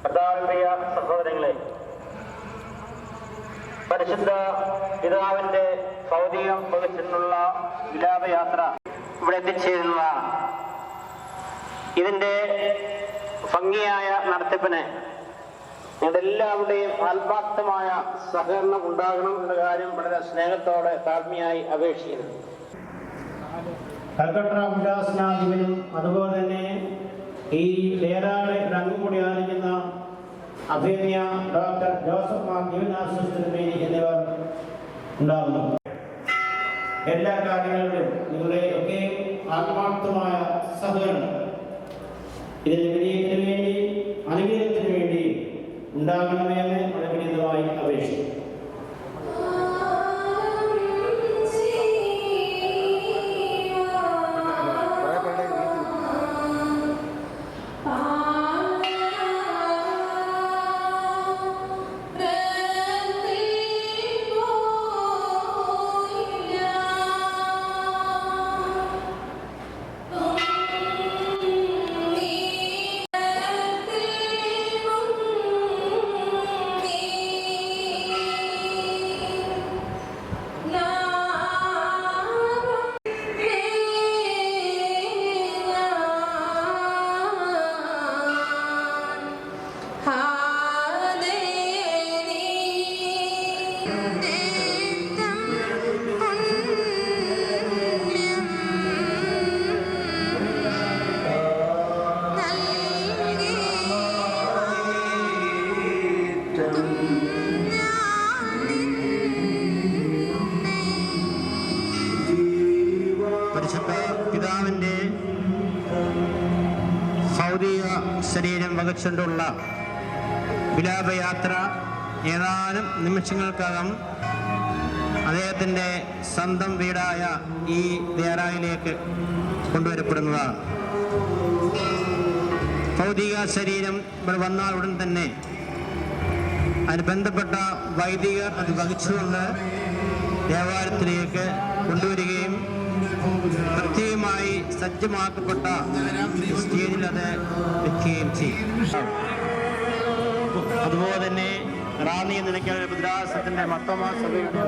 പ്രിയ സഹോദരങ്ങളെ, പരിശുദ്ധ പിതാവിന്റെ ഭൗതികം വഹിച്ചിട്ടുള്ള വിലാപയാത്ര ഇവിടെ എത്തിച്ചേരുന്നതാണ്. ഇതിന്റെ ഭംഗിയായ നടത്തിപ്പിന് നിങ്ങളുടെ എല്ലാവരുടെയും ആത്മാർത്ഥമായ സഹകരണം ഉണ്ടാകണം എന്ന കാര്യം വളരെ സ്നേഹത്തോടെ താഴ്മയായി അപേക്ഷിക്കുന്നു. കൽക്കട്ട ഉല്ലാസനാധിപനും അതുപോലെ തന്നെ ഈ ലേറാടെ രംഗം കൂടി ആയിരിക്കുന്ന അഭിനയ ഡോക്ടർ ജോസഫ് മാർ ദിവനാശ്വസ്തമേനി എന്നിവർ ഉണ്ടാകുന്നു. എല്ലാ കാര്യങ്ങളിലും നിങ്ങളുടെ ഒക്കെ ആത്മാർത്ഥമായ സഹകരണം ഇതിന്റെ വിജയത്തിന് വേണ്ടി അനുഗ്രഹത്തിന് വേണ്ടി ഉണ്ടാകണമെന്ന് വളരെ വിനീതമായി അപേക്ഷിക്കുന്നു. പിതാവിൻ്റെ ഭൗതിക ശരീരം വഹിച്ചുകൊണ്ടുള്ള വിലാപയാത്ര ഏതാനും നിമിഷങ്ങൾക്കകം അദ്ദേഹത്തിൻ്റെ സ്വന്തം വീടായ ഈ ദേറായിലേക്ക് കൊണ്ടുവരപ്പെടുന്നതാണ്. ഭൗതിക ശരീരം ഇവിടെ വന്നാൽ ഉടൻ തന്നെ അതിന് ബന്ധപ്പെട്ട വൈദികർ അത് വഹിച്ചുകൊണ്ട് ദേവാലയത്തിലേക്ക് കൊണ്ടുവരികയും പ്രത്യേകമായി സജ്ജമാക്കപ്പെട്ട സ്റ്റേജിൽ അത് വെക്കുകയും ചെയ്യും. അതുപോലെ തന്നെ റാന്നി നിലയ്ക്കൽ ഭദ്രാസനത്തിൻ്റെ മർത്തോമാ സഭയുടെ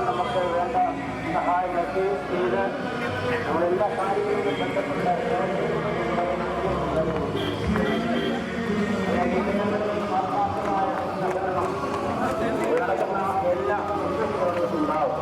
നമുക്ക് വേണ്ട സഹായമൊക്കെ ചെയ്ത് നമ്മളെല്ലാ കാര്യങ്ങളിലും ബന്ധപ്പെട്ട നടക്കുന്ന എല്ലാ ഉണ്ടാവും.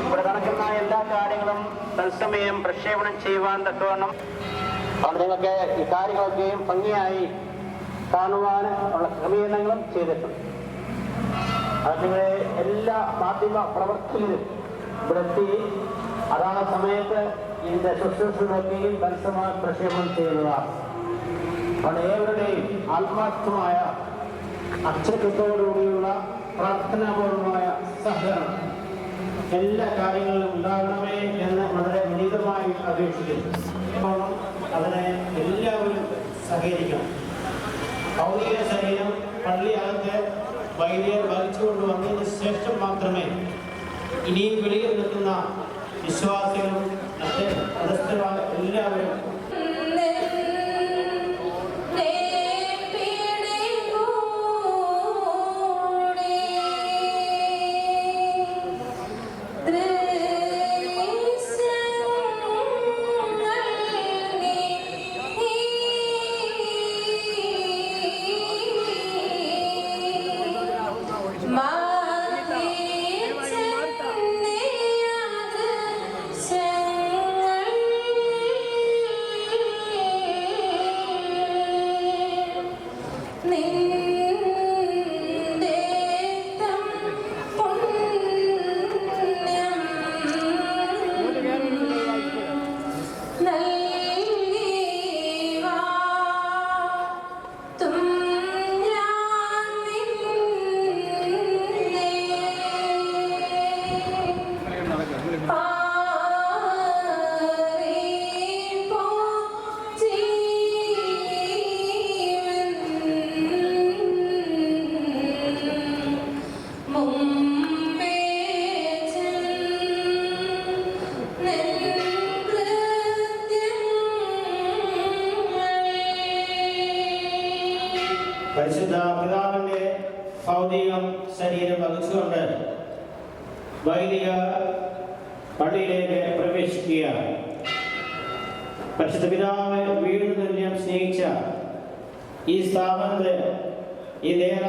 ഇവിടെ നടക്കുന്ന എല്ലാ കാര്യങ്ങളും തത്സമയം പ്രക്ഷേപണം ചെയ്യുവാൻ തക്കവണ്ണം അത് നിങ്ങൾക്ക് ഈ കാര്യങ്ങളൊക്കെയും ഭംഗിയായി കാണുവാൻ ഉള്ള ക്രമീകരണങ്ങളും ചെയ്തിട്ടുണ്ട്. അത് നിങ്ങളെ എല്ലാ മാധ്യമ പ്രവർത്തകരും ഇവിടെ എത്തി അതാത് സമയത്ത് ഇതിൻ്റെ ശുശ്രൂഷകളൊക്കെയും തത്സമയം പ്രക്ഷേപണം ചെയ്യുന്നതാണ്. അവിടെ ഏവരുടെയും ആത്മാർത്ഥമായ അച്ചടക്കത്തോടുകൂടിയുള്ള പ്രാർത്ഥനാപൂർവമായ സഹകരണം എല്ലാ കാര്യങ്ങളിലും ഉണ്ടാകണമേ എന്ന് വളരെ വിനീതമായി അപേക്ഷിക്കുന്നു. അതിനെ എല്ലാവരും സഹകരിക്കണം. ഭൗതിക ശരീരം പള്ളിയകത്ത് വൈദികർ വലിച്ചുകൊണ്ട് വന്നതിന് ശേഷം മാത്രമേ ഇനിയും വെളിയിൽ നിൽക്കുന്ന വിശ്വാസികളും മറ്റ് മതസ്ഥരായ എല്ലാവരും പരിശുദ്ധ പിതാവിന്റെ ഭൗതികം ശരീരം വഹിച്ചുകൊണ്ട് വൈദിക പള്ളിയിലേക്ക് പ്രവേശിക്കുക. പരിശുദ്ധ പിതാവ് വീട് തുല്യം സ്നേഹിച്ച ഈ സ്ഥാപനത്തെ ഈ ദേഹ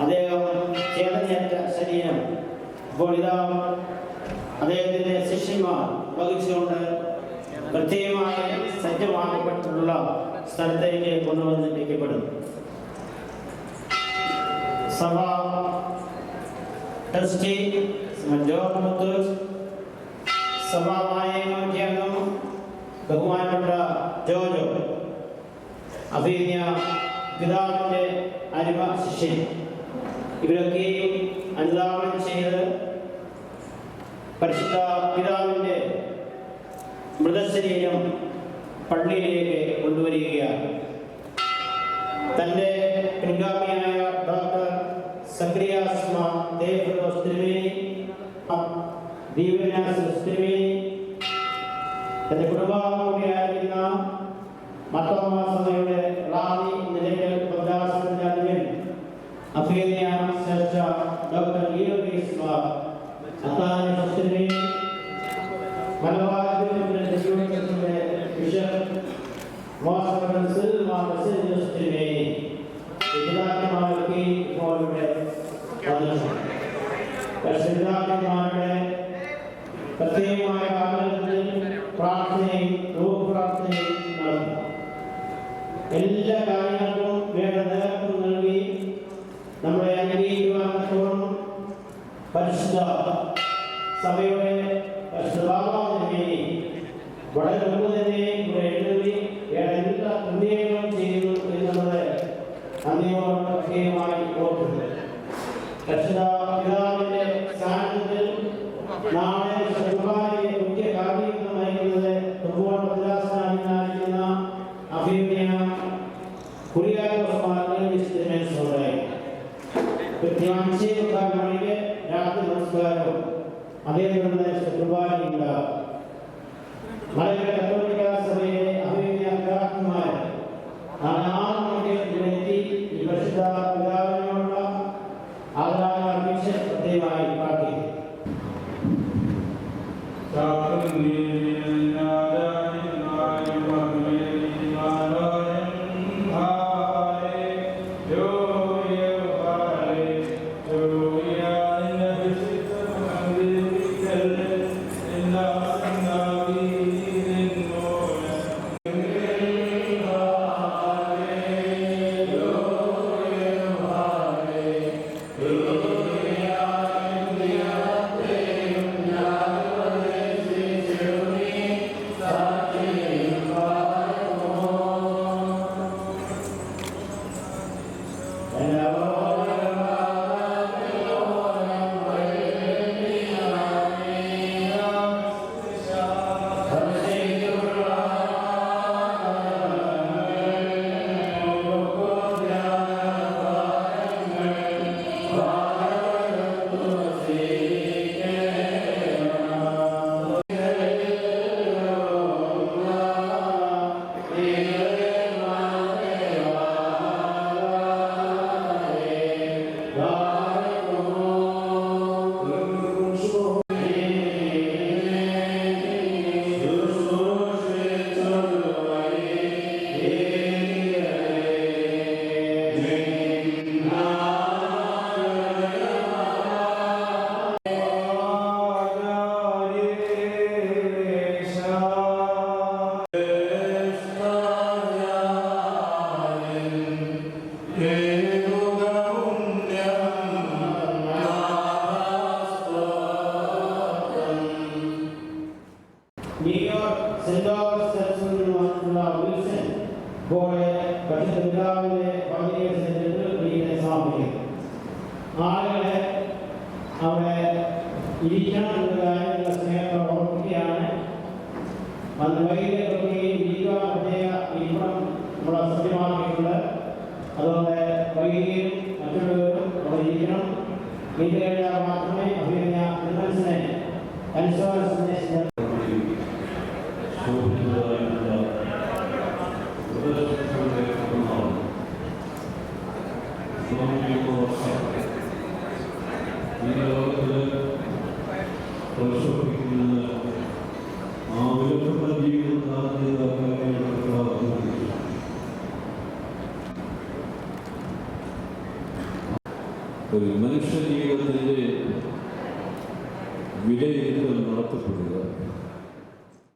അദ്ദേഹം ചേതനേറ്റ ശരീരം ഇപ്പോൾ ഇതാ അദ്ദേഹത്തിൻ്റെ ശിഷ്യന്മാർ വഹിച്ചുകൊണ്ട് പ്രത്യേകമായി സജ്ജമാക്കപ്പെട്ടിട്ടുള്ള സ്ഥലത്തേക്ക് കൊണ്ടുവന്നിരിക്കപ്പെടും. സഭ ട്രസ്റ്റി ജോർജ് മുത്തൂറ്റ്, സഭാനായകം ബഹുമാനപ്പെട്ട ജോജോ, അഭിനയ പിതാവിൻ്റെ അരിമ ശിഷ്യൻ, ഇവരൊക്കെയും അനുധാവനം ചെയ്ത് പരിശുദ്ധ പിതാവിൻ്റെ മൃതശരീരം പള്ളിയിലേക്ക് കൊണ്ടുവരികയാണ്. തൻ്റെ പിൻഗാമിയായ ഡോക്ടർ സക്രിയാസ് മാർ ദേവദോസ് തിരുമേനി, ദീപനാസ് തിരുമേനി, തൻ്റെ കുടുംബാംഗമായിരിക്കുന്ന മർത്തോമാ സഭയുടെ റാണി നിലയ്ക്കൽ ഭദ്രാസനത്തിൻ്റെ അധിപൻ അഭിനയ ശ്രേഷ്ഠ ഡോക്ടർ ലീനോസ് മാർ അത്താനിയോസ് തിരുമേനി, മലബാർ യൂണിവേഴ്സിറ്റിയുടെ ബിഷപ്പ് മോശം സിൽമാർ ബസേലിയോസ് തിരുമേനി, പിതാക്കന്മാരൊക്കെ ഇപ്പോൾ ഇവിടെ പിതാക്കന്മാരുടെ പ്രത്യേകമായ ആഗ്രഹത്തിൽ പ്രാർത്ഥനയും പ്രാർത്ഥനയും നടത്തും. എല്ലാ കാര്യങ്ങൾക്കും വേണ്ട നേതൃത്വം നൽകി നമ്മളെ അനുഗ്രഹിക്കുവാൻ തോന്നും പരിശുദ്ധ സഭയുടെ പരിശുദ്ധ ബാബാവിനെ വളരെ മുമ്പ് തന്നെ ഇവിടെ എഴുതി എല്ലാ പുണ്യങ്ങളും ചെയ്യുന്നു എന്നുള്ളത് അന്യോട് പ്രത്യേകമായി ഓർക്കുന്നത്. പരിശുദ്ധ പിതാവിന്റെ സാന്നിധ്യത്തിൽ നാളെ സർവ്വകാര്യ മുഖ്യ കാര്യം നയിക്കുന്നത് ഭദ്രാസനായിരിക്കുന്ന അഭിനയ മണിക്ക് രാത്രി നമസ്കാരവും അതേപോലെ കുർബാനയുണ്ടാകും. മലയാള കത്തോലിക്ക സഭയിലെ അഭിനയ പിതാക്കന്മാർ 6 മണിക്ക് എത്തി ഈ പരിശുദ്ധ പിതാവിനോടുള്ള ആദരാഞ്ജലി അർപ്പിച്ച് പ്രത്യേകമായി പ്രാർത്ഥിക്കും. ആളുകളെ അവിടെ ഇരിക്കണം എന്ന കാര്യമുള്ള സ്നേഹത്തോടെ ഓർമ്മിക്കുകയാണ്. അന്ന് വൈകിട്ടൊക്കെ ഇരിക്കാൻ പ്രത്യേക ഇരിക്കണം നമ്മളെ സത്യമാക്കിയിട്ടുണ്ട്. അതുകൊണ്ട് വൈകിയും മറ്റുള്ളവരും അവിടെ ഇരിക്കണം. ഇത് കഴിഞ്ഞാൽ മാത്രമേ അഭിനയ മനസ്സിനെ അനുശോചന സന്ദേശം വർഷം ഈ ലോകത്തിൽ പ്രശോഭിക്കുന്നത് ആ വിലപ്പെട്ട ജീവിതം ഒരു മനുഷ്യ ജീവിതത്തിൻ്റെ വിലയിരുത്തൽ നടത്തപ്പെടുക.